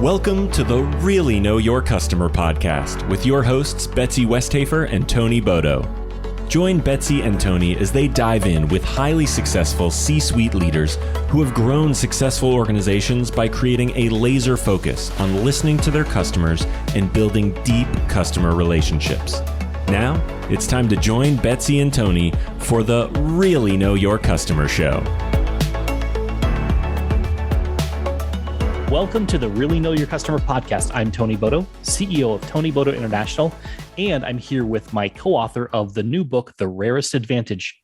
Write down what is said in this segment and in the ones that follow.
Welcome to the Really Know Your Customer podcast with your hosts, Betsy Westhafer and Tony Bodo. Join Betsy and Tony as they dive in with highly successful C-suite leaders who have grown successful organizations by creating a laser focus on listening to their customers and building deep customer relationships. Now, it's time to join Betsy and Tony for the Really Know Your Customer show. Welcome to the Really Know Your Customer podcast. I'm Tony Bodo, CEO of TheyDo International, and I'm here with my co-author of the new book, The Rarest Advantage.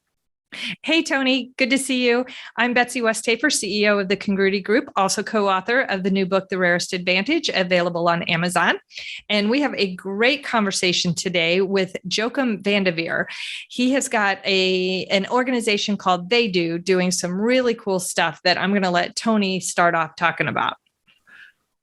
Hey, Tony. Good to see you. I'm Betsy Westhafer, CEO of the Congruity Group, also co-author of the new book, The Rarest Advantage, available on Amazon. And we have a great conversation today with Jochem and Veer. He has got an organization called TheyDo doing some really cool stuff that I'm going to let Tony start off talking about.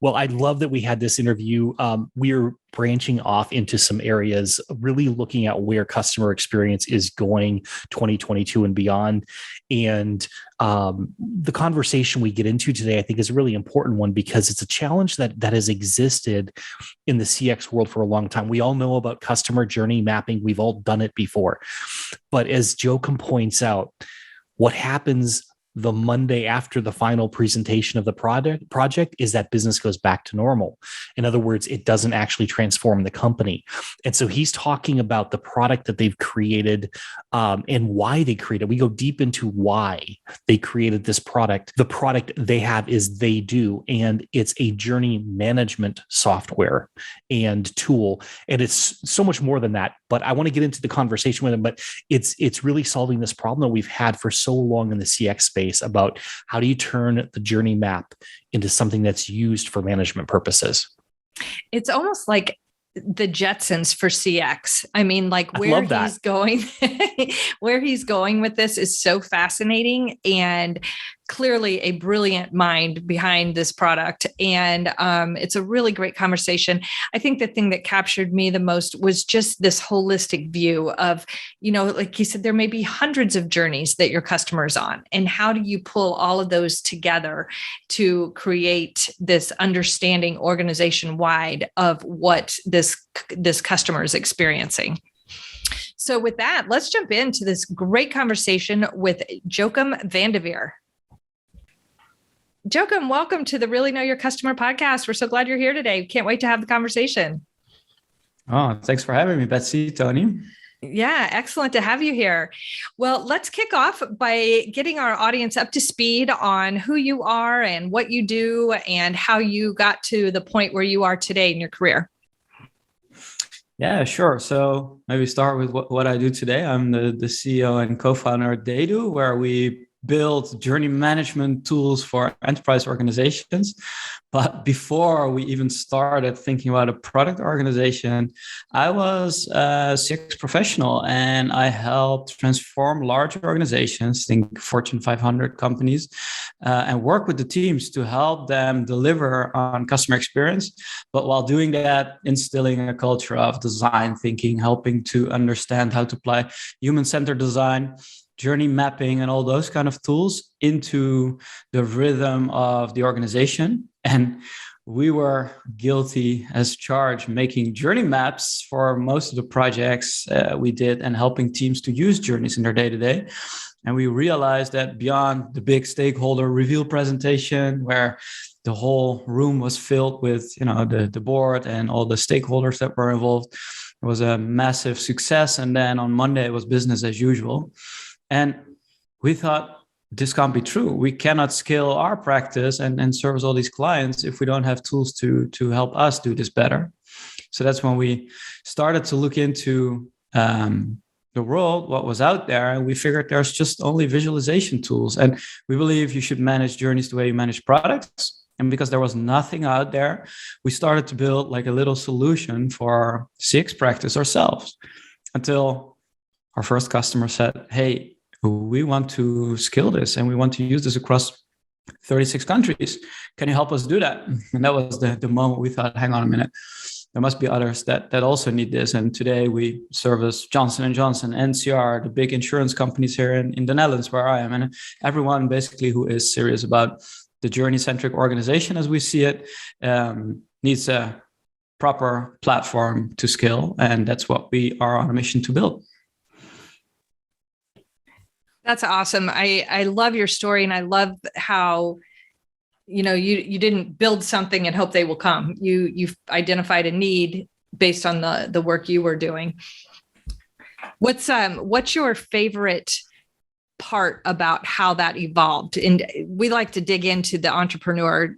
Well, I love that we had this interview. We're branching off into some areas, really looking at where customer experience is going 2022 and beyond. And the conversation we get into today, I think, is a really important one because it's a challenge that has existed in the CX world for a long time. We all know about customer journey mapping. We've all done it before. But as Jochem points out, what happens the Monday after the final presentation of the project is that business goes back to normal. In other words, it doesn't actually transform the company. And so he's talking about the product that they've created and why they created it. We go deep into why they created this product. The product they have is TheyDo, and it's a journey management software and tool. And it's so much more than that. But I want to get into the conversation with him. But it's really solving this problem that we've had for so long in the CX space about how do you turn the journey map into something that's used for management purposes. It's almost like the Jetsons for CX. I mean, like where he's going, where he's going with this is so fascinating, and clearly a brilliant mind behind this product. And it's a really great conversation. I think the thing that captured me the most was just this holistic view of, like he said, there may be hundreds of journeys that your customer's on. And how do you pull all of those together to create this understanding organization-wide of what this customer is experiencing? So with that, let's jump into this great conversation with Jochem and Veer. Jochem, welcome to the Really Know Your Customer podcast. We're so glad you're here today. Can't wait to have the conversation. Oh, thanks for having me, Betsy, Tony. Yeah, excellent to have you here. Well, let's kick off by getting our audience up to speed on who you are and what you do and how you got to the point where you are today in your career. Yeah, sure. So maybe start with what I do today. I'm the CEO and co-founder at TheyDo, where we build journey management tools for enterprise organizations. But before we even started thinking about a product organization, I was a CX professional, and I helped transform large organizations, think Fortune 500 companies, and work with the teams to help them deliver on customer experience. But while doing that, instilling a culture of design thinking, helping to understand how to apply human-centered design, journey mapping, and all those kind of tools into the rhythm of the organization. And we were guilty as charged making journey maps for most of the projects we did and helping teams to use journeys in their day-to-day. And we realized that beyond the big stakeholder reveal presentation, where the whole room was filled with, the board and all the stakeholders that were involved, it was a massive success. And then on Monday, it was business as usual. And we thought, this can't be true. We cannot scale our practice and service all these clients if we don't have tools to help us do this better. So that's when we started to look into the world, what was out there. And we figured there's just only visualization tools. And we believe you should manage journeys the way you manage products. And because there was nothing out there, we started to build like a little solution for our CX practice ourselves, until our first customer said, hey, we want to scale this and we want to use this across 36 countries. Can you help us do that? And that was the moment we thought, hang on a minute, there must be others that also need this. And today we service Johnson & Johnson, NCR, the big insurance companies here in the Netherlands where I am, and everyone basically who is serious about the journey-centric organization as we see it needs a proper platform to scale. And that's what we are on a mission to build. That's awesome. I love your story, and I love how, you didn't build something and hope they will come. You've identified a need based on the work you were doing. What's your favorite part about how that evolved? And we like to dig into the entrepreneur,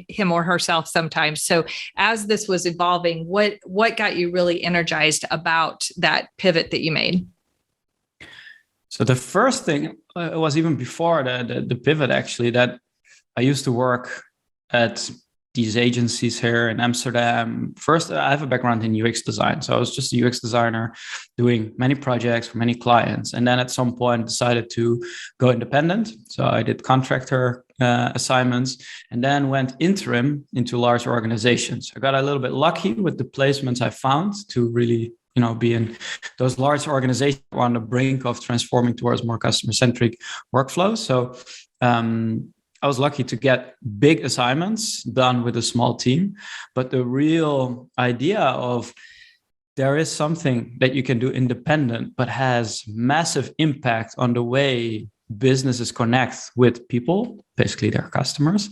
him or herself sometimes. So as this was evolving, what got you really energized about that pivot that you made? So the first thing was even before the pivot, actually, that I used to work at these agencies here in Amsterdam. First, I have a background in UX design. So I was just a UX designer doing many projects for many clients. And then at some point decided to go independent. So I did contractor assignments and then went interim into large organizations. I got a little bit lucky with the placements I found to really be in those large organizations on the brink of transforming towards more customer-centric workflows. So I was lucky to get big assignments done with a small team. But the real idea of there is something that you can do independent, but has massive impact on the way businesses connect with people, basically their customers.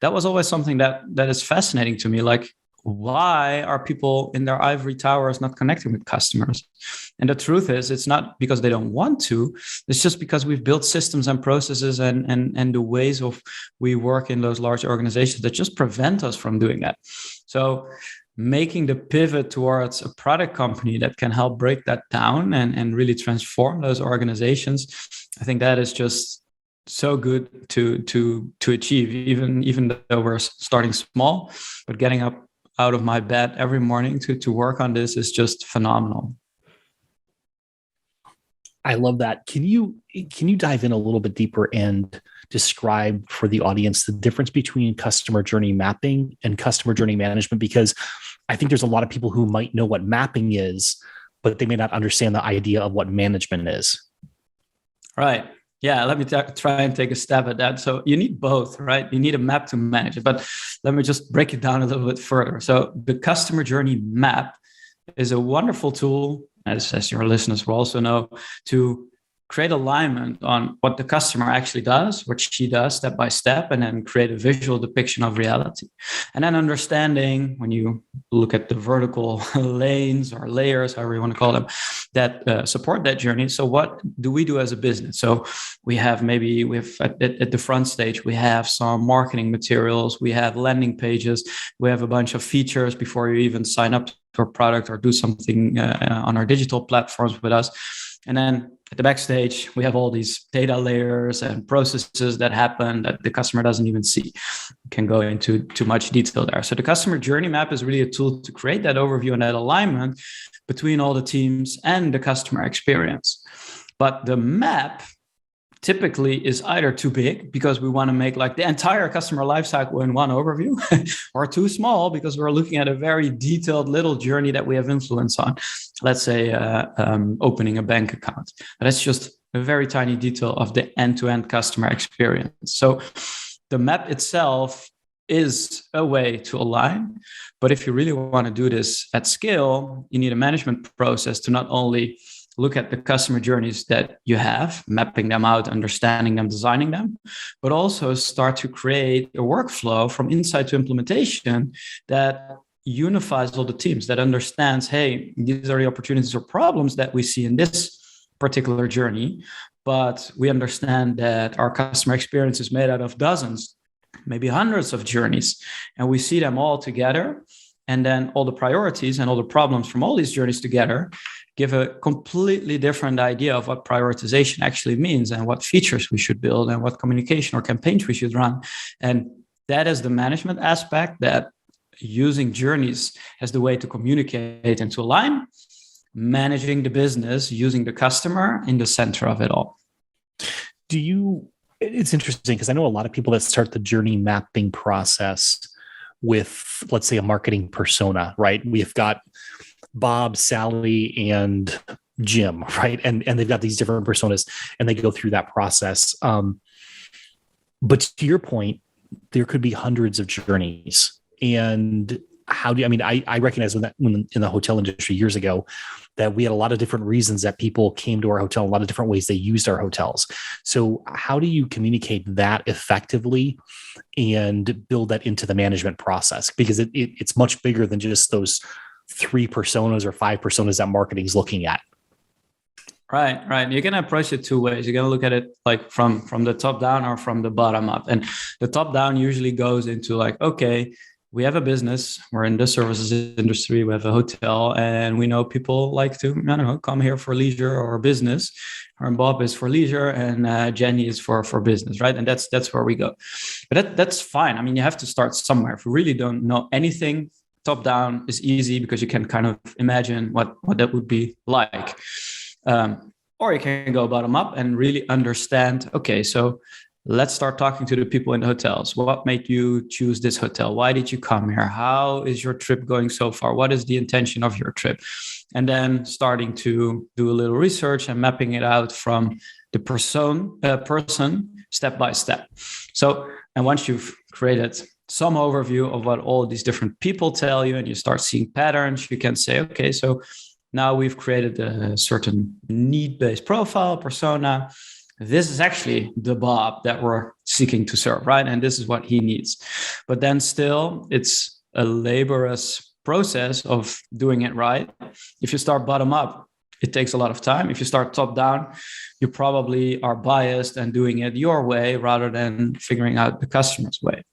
That was always something that is fascinating to me. Like, why are people in their ivory towers not connecting with customers? And the truth is, it's not because they don't want to. It's just because we've built systems and processes and the ways of we work in those large organizations that just prevent us from doing that. So making the pivot towards a product company that can help break that down and really transform those organizations, I think that is just so good to achieve, even though we're starting small, but getting up out of my bed every morning to work on this is just phenomenal. I love that. Can you dive in a little bit deeper and describe for the audience the difference between customer journey mapping and customer journey management? Because I think there's a lot of people who might know what mapping is, but they may not understand the idea of what management is. Right. Yeah, let me try and take a stab at that. So you need both, right? You need a map to manage it, but let me just break it down a little bit further. So the customer journey map is a wonderful tool, as your listeners will also know, to create alignment on what the customer actually does, what she does step by step, and then create a visual depiction of reality. And then understanding, when you look at the vertical lanes or layers, however you want to call them, that support that journey. So what do we do as a business? So we have at the front stage, we have some marketing materials, we have landing pages, we have a bunch of features before you even sign up to a product or do something on our digital platforms with us. And then at the backstage, we have all these data layers and processes that happen that the customer doesn't even see. We can go into too much detail there. So the customer journey map is really a tool to create that overview and that alignment between all the teams and the customer experience. But the map typically is either too big because we want to make like the entire customer lifecycle in one overview, or too small because we're looking at a very detailed little journey that we have influence on. Let's say opening a bank account. But that's just a very tiny detail of the end-to-end customer experience. So the map itself is a way to align. But if you really want to do this at scale, you need a management process to not only look at the customer journeys that you have, mapping them out, understanding them, designing them, but also start to create a workflow from insight to implementation that unifies all the teams, that understands, hey, these are the opportunities or problems that we see in this particular journey, but we understand that our customer experience is made out of dozens, maybe hundreds of journeys, and we see them all together. And then all the priorities and all the problems from all these journeys together give a completely different idea of what prioritization actually means and what features we should build and what communication or campaigns we should run. And that is the management aspect, that using journeys as the way to communicate and to align, managing the business using the customer in the center of it all. It's interesting because I know a lot of people that start the journey mapping process with, let's say, a marketing persona, right? We've got Bob, Sally, and Jim, right? And they've got these different personas and they go through that process. But to your point, there could be hundreds of journeys. And how do you, I mean, I recognize when in the hotel industry years ago, that we had a lot of different reasons that people came to our hotel, a lot of different ways they used our hotels. So how do you communicate that effectively and build that into the management process? Because it's much bigger than just those 3 personas or 5 personas that marketing is looking at. Right. You're going to approach it 2 ways. You're going to look at it like from the top down or from the bottom up. And the top down usually goes into like, okay, we have a business, we're in the services industry, we have a hotel, and we know people like to, I don't know, come here for leisure or business. Or Bob is for leisure and Jenny is for business, right? And that's where we go. But that's fine. I mean, you have to start somewhere. If you really don't know anything, top down is easy because you can kind of imagine what that would be like. Or you can go bottom up and really understand, okay, so let's start talking to the people in the hotels. What made you choose this hotel? Why did you come here? How is your trip going so far? What is the intention of your trip? And then starting to do a little research and mapping it out from the person step by step. So, and once you've created some overview of what all these different people tell you and you start seeing patterns, you can say, okay, so now we've created a certain need-based profile persona. This is actually the Bob that we're seeking to serve, right? And this is what he needs. But then still, it's a laborious process of doing it right. If you start bottom up, it takes a lot of time. If you start top down, you probably are biased and doing it your way rather than figuring out the customer's way.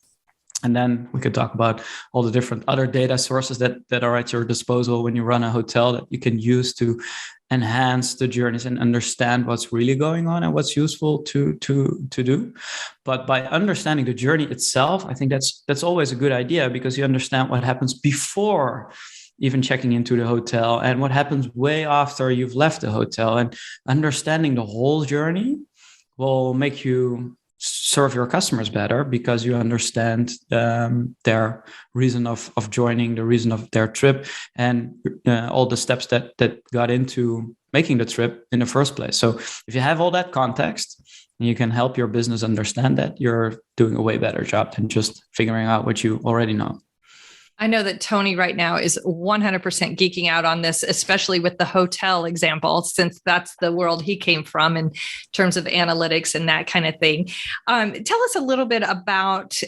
And then we could talk about all the different other data sources that are at your disposal when you run a hotel that you can use to enhance the journeys and understand what's really going on and what's useful to do. But by understanding the journey itself, I think that's always a good idea because you understand what happens before even checking into the hotel and what happens way after you've left the hotel. And understanding the whole journey will make you serve your customers better because you understand their reason of joining, the reason of their trip, and all the steps that got into making the trip in the first place. So if you have all that context and you can help your business understand that, you're doing a way better job than just figuring out what you already know. I know that Tony right now is 100% geeking out on this, especially with the hotel example, since that's the world he came from in terms of analytics and that kind of thing. Tell us a little bit about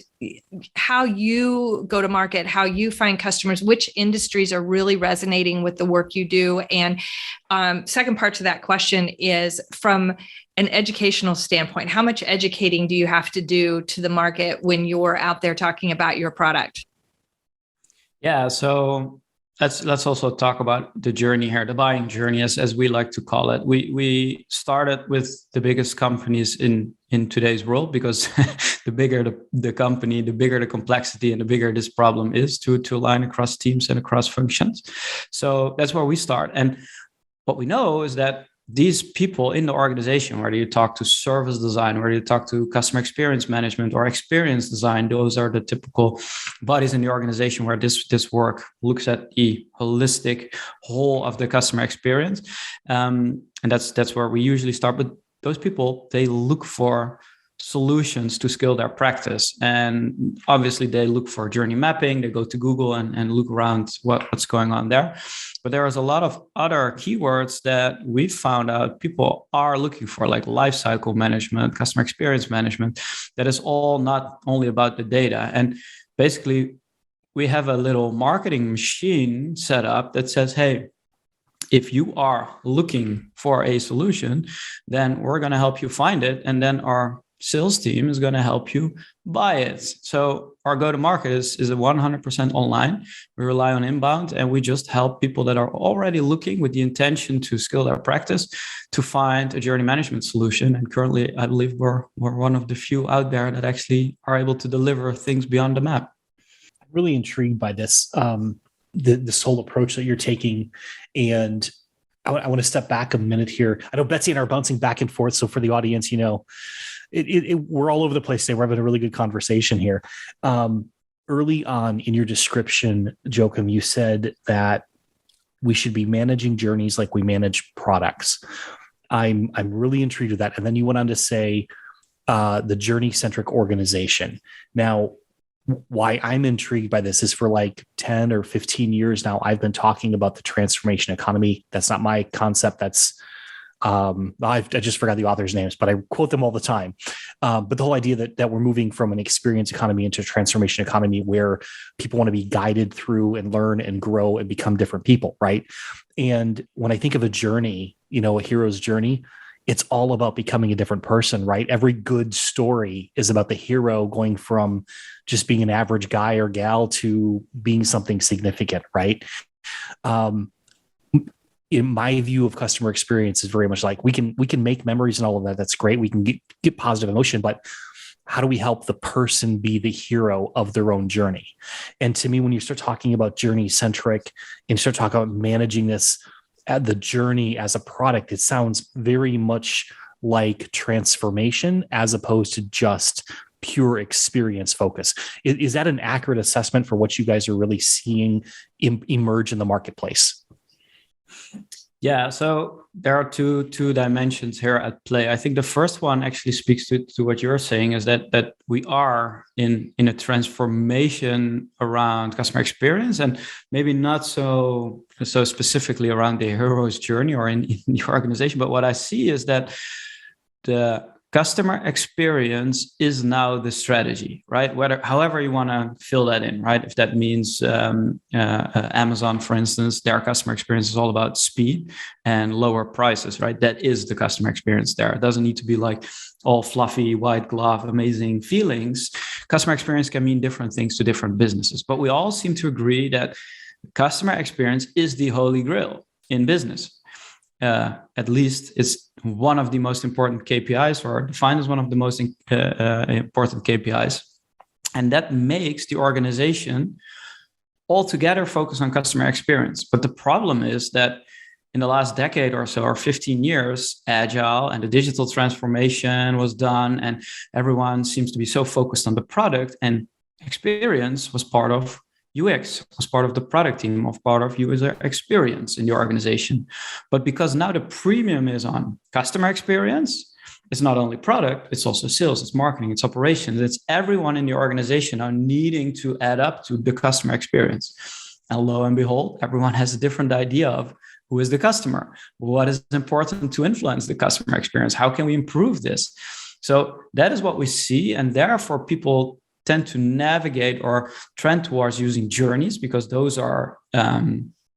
how you go to market, how you find customers, which industries are really resonating with the work you do. And second part to that question is from an educational standpoint, how much educating do you have to do to the market when you're out there talking about your product? Yeah, so let's also talk about the journey here, the buying journey, as we like to call it. We started with the biggest companies in today's world because the bigger the company, the bigger the complexity and the bigger this problem is to align across teams and across functions. So that's where we start. And what we know is that these people in the organization, whether you talk to service design, whether you talk to customer experience management or experience design, those are the typical bodies in the organization where this work looks at the holistic whole of the customer experience. And that's where we usually start. But those people, they look for solutions to scale their practice. And obviously they look for journey mapping. They go to Google and look around what's going on there. But there is a lot of other keywords that we found out people are looking for, like lifecycle management, customer experience management. That is all not only about the data. And basically, we have a little marketing machine set up that says, hey, if you are looking for a solution, then we're going to help you find it. And then our sales team is going to help you buy it. So our go-to-market is a 100% online. We rely on inbound, and we just help people that are already looking with the intention to scale their practice to find a journey management solution. And currently, I believe we're one of the few out there that actually are able to deliver things beyond the map. I'm really intrigued by this, this whole approach that you're taking. And I want to step back a minute here. I know Betsy and I are bouncing back and forth. So for the audience, we're all over the place today. We're having a really good conversation here. Early on in your description, Jochem, you said that we should be managing journeys like we manage products. I'm really intrigued with that. And then you went on to say the journey-centric organization. Now, why I'm intrigued by this is for like 10 or 15 years now, I've been talking about the transformation economy. That's not my concept. That's I just forgot the authors' names, but I quote them all the time. But the whole idea that we're moving from an experience economy into a transformation economy where people want to be guided through and learn and grow and become different people, right? And when I think of a journey, a hero's journey, it's all about becoming a different person, right? Every good story is about the hero going from just being an average guy or gal to being something significant, right? In my view of customer experience is very much like we can make memories and all of that. That's great. We can get positive emotion, but how do we help the person be the hero of their own journey? And to me, when you start talking about journey centric and you start talking about managing this at the journey as a product, it sounds very much like transformation as opposed to just pure experience focus. Is that an accurate assessment for what you guys are really seeing emerge in the marketplace? Yeah, so there are two dimensions here at play. I think the first one actually speaks to what you're saying, is that we are in a transformation around customer experience, and maybe not so specifically around the hero's journey or in the organization. But what I see is that the customer experience is now the strategy, right? However you want to fill that in, right? If that means Amazon, for instance, their customer experience is all about speed and lower prices, right? That is the customer experience there. It doesn't need to be like all fluffy, white glove, amazing feelings. Customer experience can mean different things to different businesses, but we all seem to agree that customer experience is the holy grail in business. At least it's one of the most important KPIs, or defined as one of the most important KPIs. And that makes the organization altogether focus on customer experience. But the problem is that in the last decade or so, or 15 years, agile and the digital transformation was done, and everyone seems to be so focused on the product, and experience was part of UX, was part of the product team, of part of user experience in the organization. But because now the premium is on customer experience, it's not only product, it's also sales, it's marketing, it's operations, it's everyone in the organization now needing to add up to the customer experience. And lo and behold, everyone has a different idea of who is the customer, what is important to influence the customer experience, how can we improve this? So that is what we see, and therefore people tend to navigate or trend towards using journeys, because those are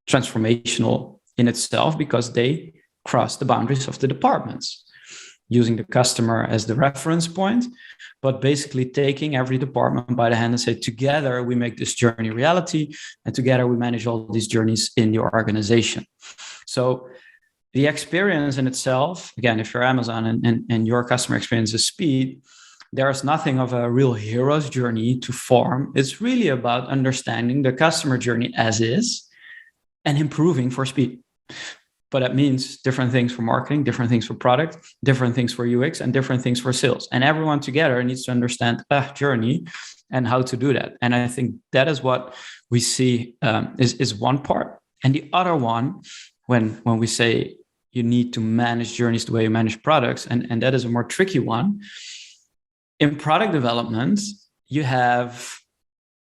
transformational in itself, because they cross the boundaries of the departments, using the customer as the reference point, but basically taking every department by the hand and say, together we make this journey reality, and together we manage all these journeys in your organization. So the experience in itself, again, if you're Amazon and your customer experience is speed, there is nothing of a real hero's journey to form. It's really about understanding the customer journey as is and improving for speed. But that means different things for marketing, different things for product, different things for UX, and different things for sales. And everyone together needs to understand a journey and how to do that. And I think that is what we see is one part. And the other one, when we say you need to manage journeys the way you manage products, and that is a more tricky one. In product development, you have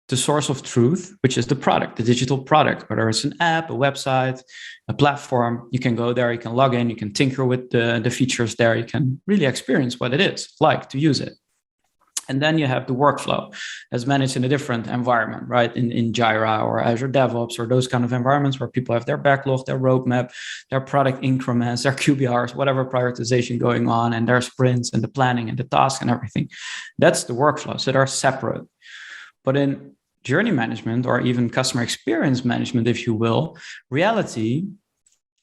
the source of truth, which is the product, the digital product, whether it's an app, a website, a platform. You can go there, you can log in, you can tinker with the features there, you can really experience what it is like to use it. And then you have the workflow as managed in a different environment, right? In Jira or Azure DevOps or those kind of environments where people have their backlog, their roadmap, their product increments, their QBRs, whatever prioritization going on, and their sprints and the planning and the task and everything. That's the workflow. So they're separate. But in journey management, or even customer experience management, if you will, reality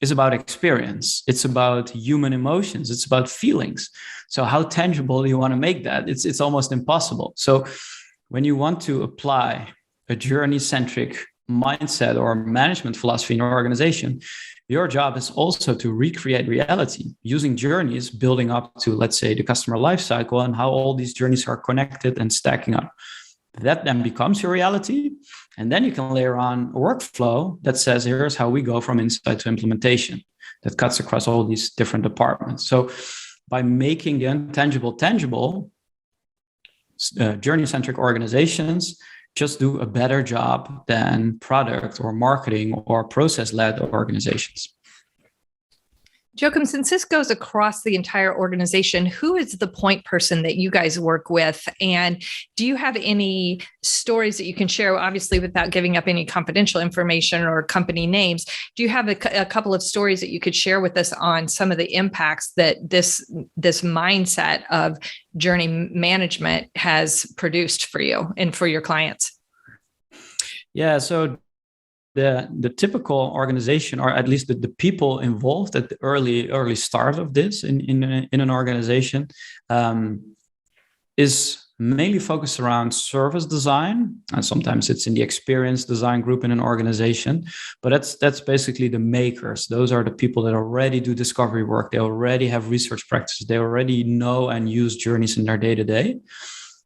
is about experience. It's about human emotions. It's about feelings. So how tangible do you want to make that? It's almost impossible. So when you want to apply a journey-centric mindset or management philosophy in your organization, your job is also to recreate reality using journeys, building up to, let's say, the customer lifecycle and how all these journeys are connected and stacking up. That then becomes your reality. And then you can layer on a workflow that says, here's how we go from insight to implementation, that cuts across all these different departments. So by making the intangible tangible, journey-centric organizations just do a better job than product or marketing or process-led organizations. Jochem, since this goes across the entire organization, who is the point person that you guys work with? And do you have any stories that you can share, obviously without giving up any confidential information or company names? Do you have a couple of stories that you could share with us on some of the impacts that this mindset of journey management has produced for you and for your clients? Yeah, so the typical organization, or at least the people involved at the early start of this in an organization, is mainly focused around service design, and sometimes it's in the experience design group in an organization. But that's basically the makers. Those are the people that already do discovery work. They already have research practices. They already know and use journeys in their day-to-day.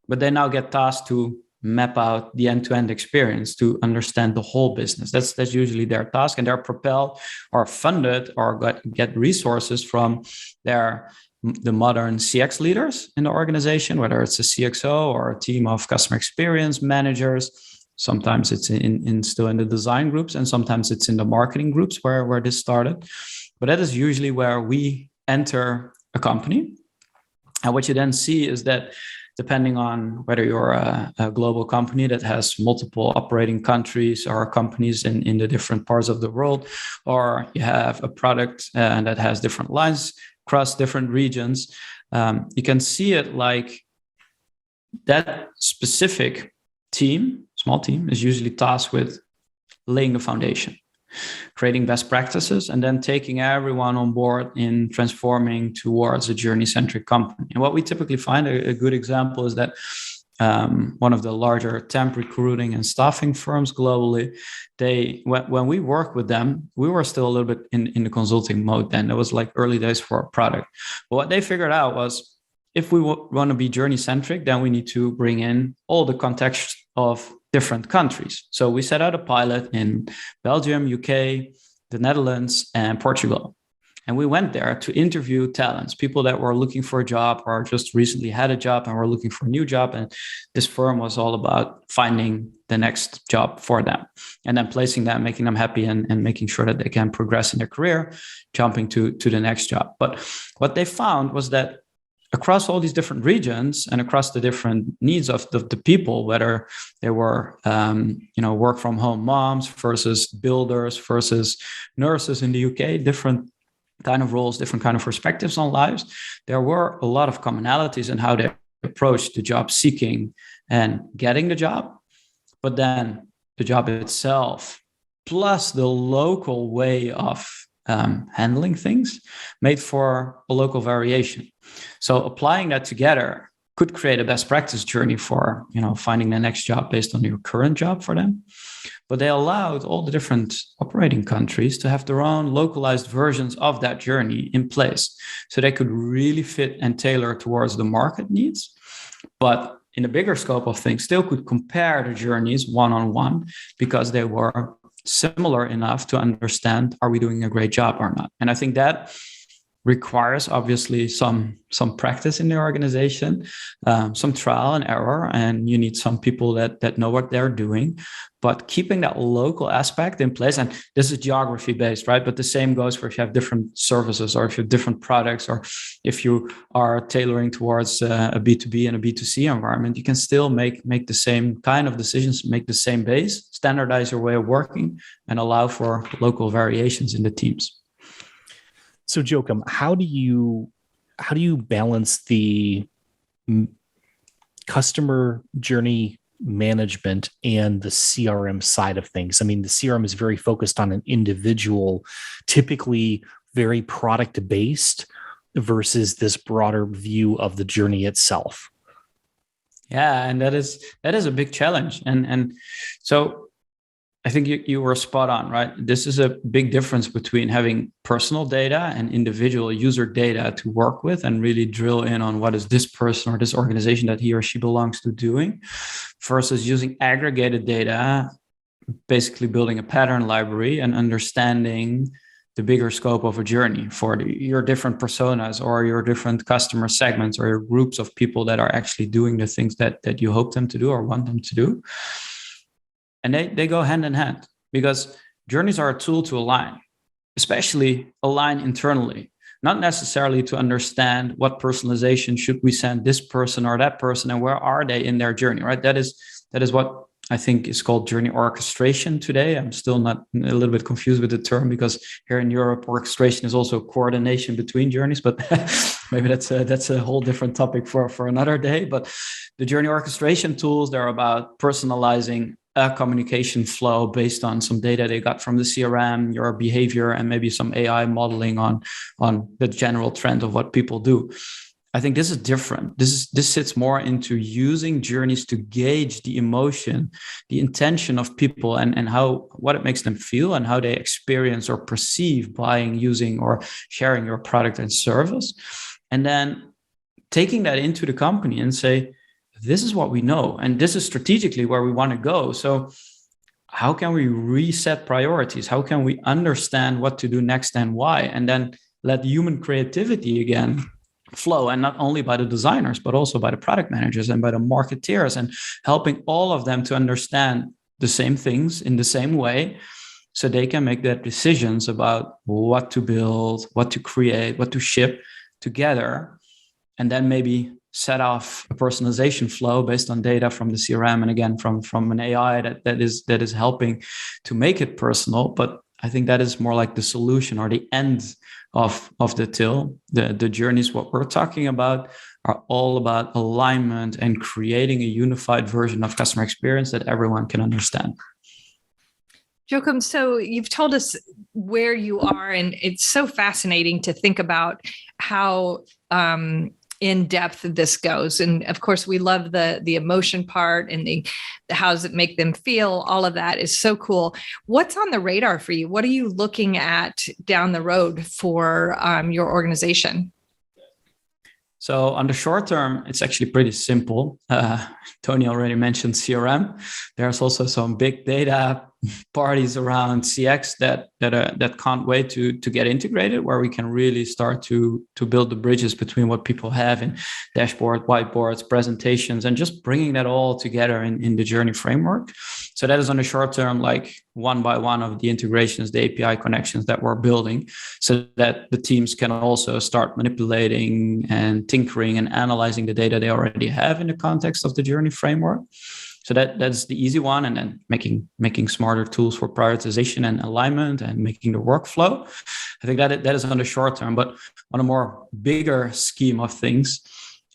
But they now get tasked to map out the end-to-end experience to understand the whole business. That's usually their task, and they're propelled or funded or get resources from the modern CX leaders in the organization, whether it's a CXO or a team of customer experience managers. Sometimes it's still in the design groups, and sometimes it's in the marketing groups where this started. But that is usually where we enter a company. And what you then see is that depending on whether you're a global company that has multiple operating countries or companies in the different parts of the world, or you have a product that has different lines across different regions, you can see it like that specific team, small team, is usually tasked with laying the foundation, creating best practices, and then taking everyone on board in transforming towards a journey-centric company. And what we typically find, a good example, is that one of the larger temp recruiting and staffing firms globally, when we worked with them, we were still a little bit in the consulting mode then. It was like early days for a product. But what they figured out was, if we want to be journey-centric, then we need to bring in all the context of different countries. So we set out a pilot in Belgium, UK, the Netherlands, and Portugal. And we went there to interview talents, people that were looking for a job or just recently had a job and were looking for a new job. And this firm was all about finding the next job for them and then placing them, making them happy, and making sure that they can progress in their career, jumping to the next job. But what they found was that across all these different regions and across the different needs of the people, whether they were, work from home moms versus builders versus nurses in the UK, different kind of roles, different kind of perspectives on lives, there were a lot of commonalities in how they approached the job seeking and getting the job. But then the job itself, plus the local way of handling things, made for a local variation. So applying that together could create a best practice journey for, finding the next job based on your current job for them. But they allowed all the different operating countries to have their own localized versions of that journey in place. So they could really fit and tailor towards the market needs. But in the bigger scope of things, still could compare the journeys one-on-one because they were similar enough to understand, are we doing a great job or not? And I think that requires obviously some practice in the organization, some trial and error, and you need some people that know what they're doing, but keeping that local aspect in place. And this is geography based, right? But the same goes for if you have different services or if you have different products, or if you are tailoring towards a B2B and a B2C environment, you can still make the same kind of decisions, make the same base, standardize your way of working, and allow for local variations in the teams. So Jochem, how do you balance the customer journey management and the CRM side of things? I mean, the CRM is very focused on an individual, typically very product based, versus this broader view of the journey itself. Yeah, and that is a big challenge. And so I think you were spot on, right? This is a big difference between having personal data and individual user data to work with and really drill in on what is this person or this organization that he or she belongs to doing, versus using aggregated data, basically building a pattern library and understanding the bigger scope of a journey for your different personas or your different customer segments or your groups of people that are actually doing the things that you hope them to do or want them to do. And they go hand in hand, because journeys are a tool to align, especially align internally, not necessarily to understand what personalization should we send this person or that person and where are they in their journey, right? That is what I think is called journey orchestration today. I'm still not a little bit confused with the term, because here in Europe, orchestration is also coordination between journeys, but maybe that's a whole different topic for another day. But the journey orchestration tools, they're about personalizing a communication flow based on some data they got from the CRM, your behavior, and maybe some AI modeling on the general trend of what people do. I think this is different. This sits more into using journeys to gauge the emotion, the intention of people, and what it makes them feel and how they experience or perceive buying, using, or sharing your product and service. And then taking that into the company and say, this is what we know, and this is strategically where we want to go. So how can we reset priorities? How can we understand what to do next and why? And then let human creativity again flow, and not only by the designers, but also by the product managers and by the marketeers, and helping all of them to understand the same things in the same way, so they can make their decisions about what to build, what to create, what to ship together, and then maybe set off a personalization flow based on data from the CRM, and again from an AI that is helping to make it personal. But I think that is more like the solution or the end of the till. The journeys, what we're talking about, are all about alignment and creating a unified version of customer experience that everyone can understand. Jochem, so you've told us where you are, and it's so fascinating to think about how in depth this goes. And of course, we love the emotion part and the how does it make them feel. All of that is so cool. What's on the radar for you? What are you looking at down the road for your organization? So on the short term, it's actually pretty simple. Tony already mentioned CRM. There's also some big data parties around CX that can't wait to get integrated, where we can really start to build the bridges between what people have in dashboard, whiteboards, presentations, and just bringing that all together in the journey framework. So that is on the short term, like one by one of the integrations, the API connections that we're building, so that the teams can also start manipulating and tinkering and analyzing the data they already have in the context of the journey framework. So that's the easy one, and then making smarter tools for prioritization and alignment and making the workflow. I think that is on the short term, but on a more bigger scheme of things,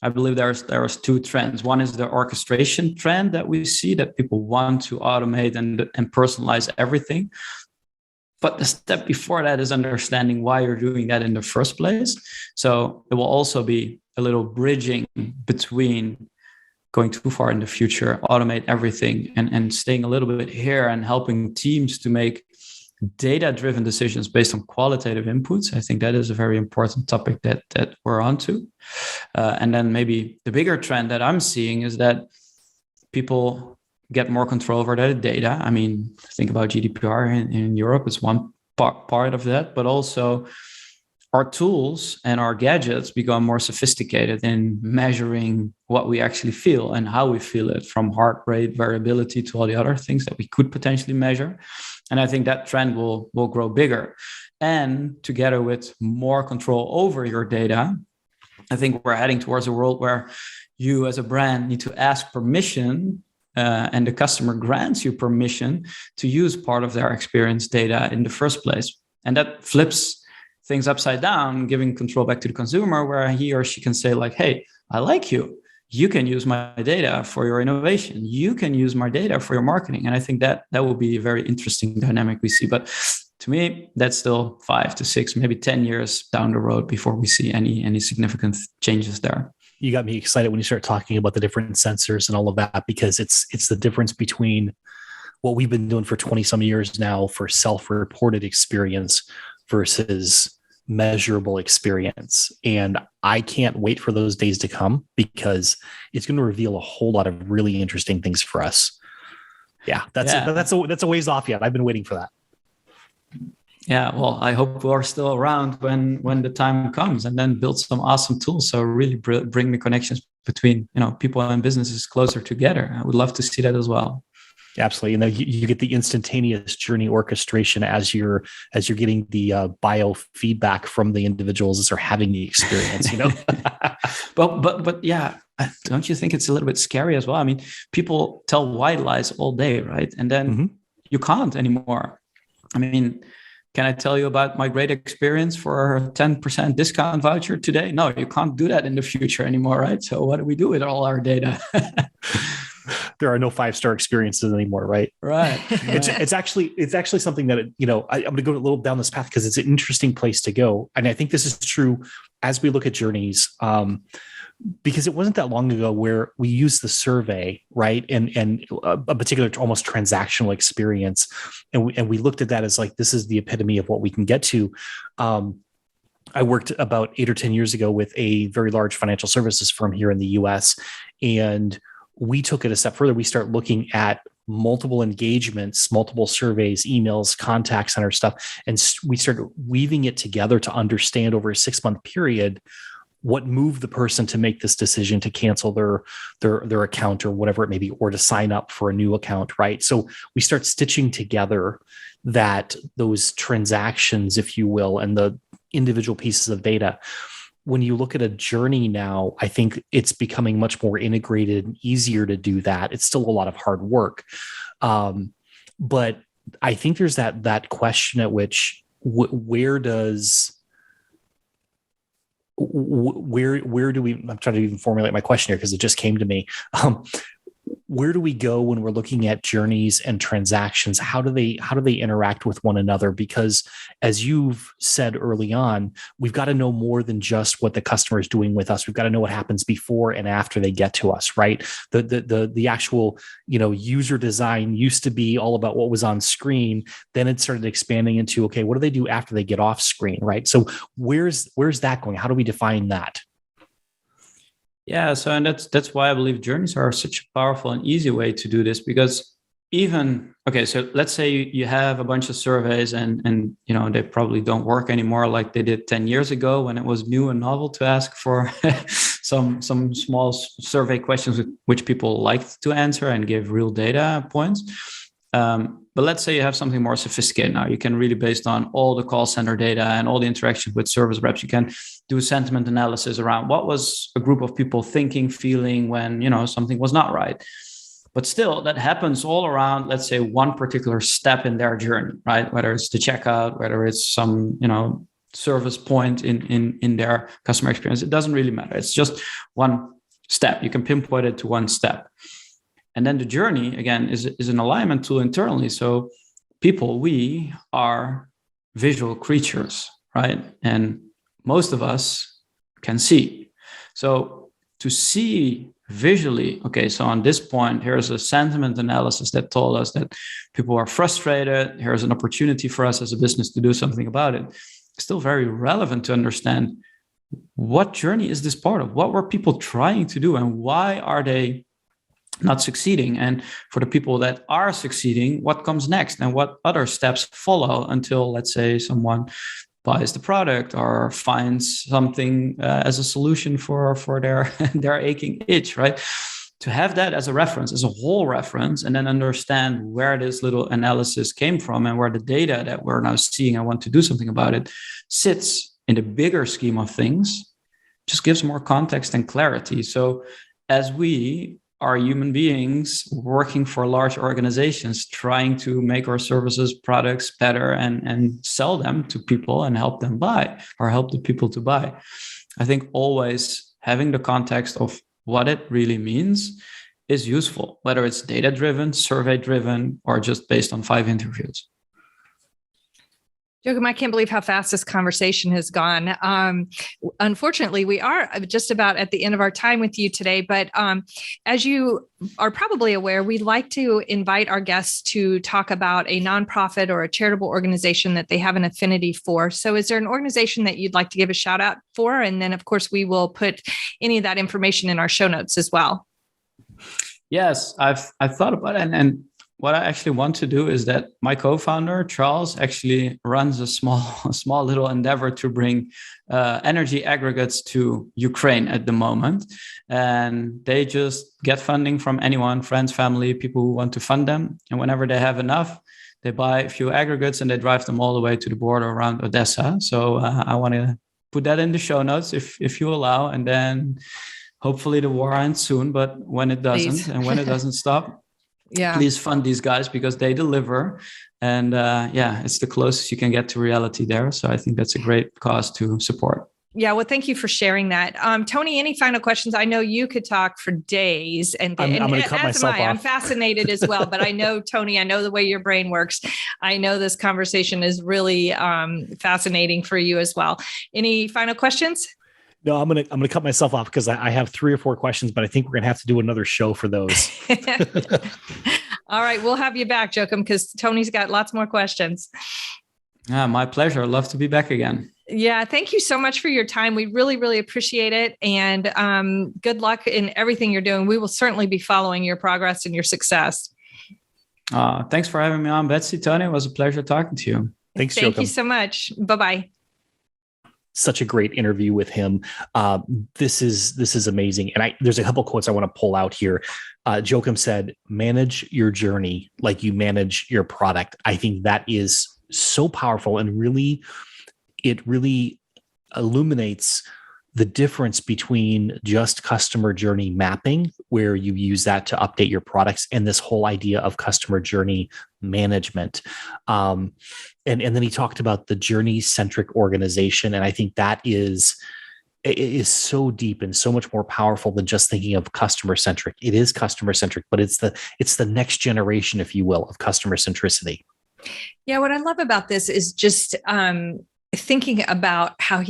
I believe there's two trends. One is the orchestration trend that we see, that people want to automate and personalize everything. But the step before that is understanding why you're doing that in the first place. So it will also be a little bridging between going too far in the future, automate everything, and staying a little bit here and helping teams to make data-driven decisions based on qualitative inputs. I think that is a very important topic that we're onto. And then maybe the bigger trend that I'm seeing is that people get more control over their data. I mean, think about GDPR in Europe. It's one part of that, but also our tools and our gadgets become more sophisticated in measuring what we actually feel and how we feel it, from heart rate variability to all the other things that we could potentially measure. And I think that trend will grow bigger. And together with more control over your data, I think we're heading towards a world where you as a brand need to ask permission, and the customer grants you permission to use part of their experience data in the first place. And that flips things upside down, giving control back to the consumer, where he or she can say like, hey, I like you. You can use my data for your innovation. You can use my data for your marketing. And I think that will be a very interesting dynamic we see. But to me, that's still 5 to 6, maybe 10 years down the road before we see any significant changes there. You got me excited when you start talking about the different sensors and all of that, because it's the difference between what we've been doing for 20 some years now for self-reported experience versus measurable experience. And I can't wait for those days to come, because it's going to reveal a whole lot of really interesting things for us. That's a ways off yet. I've been waiting for that. Yeah, well, I hope we're still around when the time comes, and then build some awesome tools. So really bring the connections between people and businesses closer together. I would love to see that as well. Absolutely, and then you get the instantaneous journey orchestration as you're getting the biofeedback from the individuals as they're having the experience. But yeah, don't you think it's a little bit scary as well? I mean, people tell white lies all day, right? And then you can't anymore. I mean, can I tell you about my great experience for a 10% discount voucher today? No, you can't do that in the future anymore, right? So what do we do with all our data? There are no 5-star experiences anymore, right? Right. It's actually something that I'm going to go a little down this path because it's an interesting place to go, and I think this is true as we look at journeys. Because it wasn't that long ago where we used the survey, right, and a particular almost transactional experience, and we looked at that as like, this is the epitome of what we can get to. I worked about 8 or 10 years ago with a very large financial services firm here in the U.S., and we took it a step further. We start looking at multiple engagements, multiple surveys, emails, contact center stuff, and we started weaving it together to understand over a 6-month period what moved the person to make this decision to cancel their account or whatever it may be, or to sign up for a new account, right? So we start stitching together those transactions, if you will, and the individual pieces of data. When you look at a journey now, I think it's becoming much more integrated and easier to do that. It's still a lot of hard work. But I think there's that question at which where do we, I'm trying to even formulate my question here because it just came to me. Where do we go when we're looking at journeys and transactions? How do they interact with one another? Because as you've said early on, we've got to know more than just what the customer is doing with us. We've got to know what happens before and after they get to us, right? The actual, user design used to be all about what was on screen. Then it started expanding into, okay, what do they do after they get off screen, right? So where's that going? How do we define that? Yeah, so and that's why I believe journeys are such a powerful and easy way to do this, because so let's say you have a bunch of surveys and they probably don't work anymore like they did 10 years ago when it was new and novel to ask for some small survey questions which people liked to answer and give real data points. But let's say you have something more sophisticated now. You can really, based on all the call center data and all the interactions with service reps, you can do sentiment analysis around what was a group of people thinking, feeling when, something was not right. But still, that happens all around, let's say, one particular step in their journey, right? Whether it's the checkout, whether it's some, service point in their customer experience, it doesn't really matter. It's just one step. You can pinpoint it to one step. And then the journey, again, is an alignment tool internally. So we are visual creatures, right? And most of us can see. So to see visually, okay, so on this point, here's a sentiment analysis that told us that people are frustrated. Here's an opportunity for us as a business to do something about it. It's still very relevant to understand what journey is this part of? What were people trying to do and why are they not succeeding? And for the people that are succeeding, what comes next and what other steps follow until, let's say, someone buys the product or finds something as a solution for their aching itch, right? To have that as a reference, as a whole reference, and then understand where this little analysis came from and where the data that we're now seeing and want to do something about it sits in the bigger scheme of things, just gives more context and clarity. So as we are human beings working for large organizations, trying to make our services, products better and sell them to people and help them buy or help the people to buy. I think always having the context of what it really means is useful, whether it's data-driven, survey-driven, or just based on 5 interviews. Jochem, I can't believe how fast this conversation has gone. Unfortunately, we are just about at the end of our time with you today. But as you are probably aware, we like to invite our guests to talk about a nonprofit or a charitable organization that they have an affinity for. So is there an organization that you'd like to give a shout out for? And then, of course, we will put any of that information in our show notes as well. Yes, I've thought about it. And what I actually want to do is that my co-founder, Charles, actually runs a small little endeavor to bring energy aggregates to Ukraine at the moment. And they just get funding from anyone, friends, family, people who want to fund them. And whenever they have enough, they buy a few aggregates and they drive them all the way to the border around Odessa. So I want to put that in the show notes if you allow. And then hopefully the war ends soon. But when it doesn't, Please. and when it doesn't stop, yeah, please fund these guys because they deliver. And it's the closest you can get to reality there. So I think that's a great cause to support. Yeah, well, thank you for sharing that. Tony, any final questions? I know you could talk for days. And I'm going to cut myself off. I'm fascinated as well. But I know, Tony, I know the way your brain works. I know this conversation is really fascinating for you as well. Any final questions? No, I'm gonna cut myself off because I have 3 or 4 questions, but I think we're gonna have to do another show for those. All right, we'll have you back, Jochem, because Tony's got lots more questions. My pleasure. Love to be back again. Yeah, thank you so much for your time. We really, really appreciate it. And good luck in everything you're doing. We will certainly be following your progress and your success. Thanks for having me on, Betsy. Tony, it was a pleasure talking to you. Thanks, Thank Jochem. you so much. Bye-bye. Such a great interview with him. This is amazing. And there's a couple quotes I want to pull out here. Jochem said, manage your journey like you manage your product. I think that is so powerful and it really illuminates the difference between just customer journey mapping, where you use that to update your products, and this whole idea of customer journey management. And then he talked about the journey-centric organization. And I think that is so deep and so much more powerful than just thinking of customer-centric. It is customer-centric, but it's the next generation, if you will, of customer centricity. Yeah, what I love about this is just thinking about how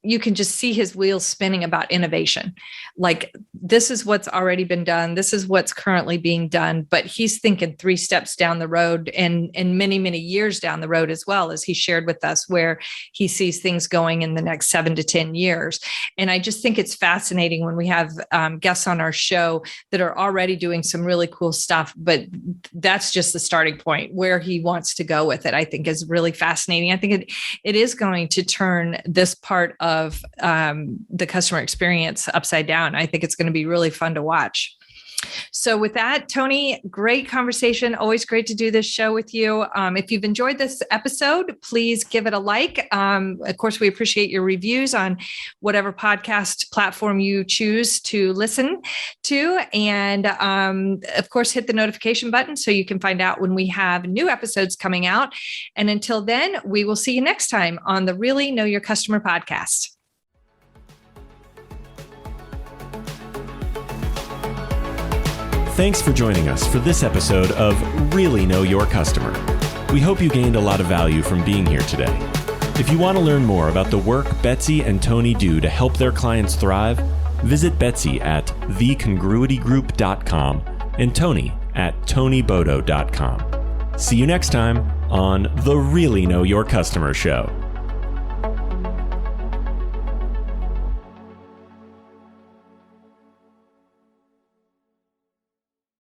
you can just see his wheels spinning about innovation. Like, this is what's already been done. This is what's currently being done, but he's thinking 3 steps down the road and many, many years down the road as well, as he shared with us, where he sees things going in the next 7 to 10 years. And I just think it's fascinating when we have guests on our show that are already doing some really cool stuff, but that's just the starting point. Where he wants to go with it, I think, is really fascinating. I think it is going to turn this part of the customer experience upside down. I think it's going to be really fun to watch. So with that, Tony, great conversation. Always great to do this show with you. If you've enjoyed this episode, please give it a like. Of course, we appreciate your reviews on whatever podcast platform you choose to listen to. And of course, hit the notification button so you can find out when we have new episodes coming out. And until then, we will see you next time on the Really Know Your Customer podcast. Thanks for joining us for this episode of Really Know Your Customer. We hope you gained a lot of value from being here today. If you want to learn more about the work Betsy and Tony do to help their clients thrive, visit Betsy at thecongruitygroup.com and Tony at tonybodo.com. See you next time on the Really Know Your Customer show.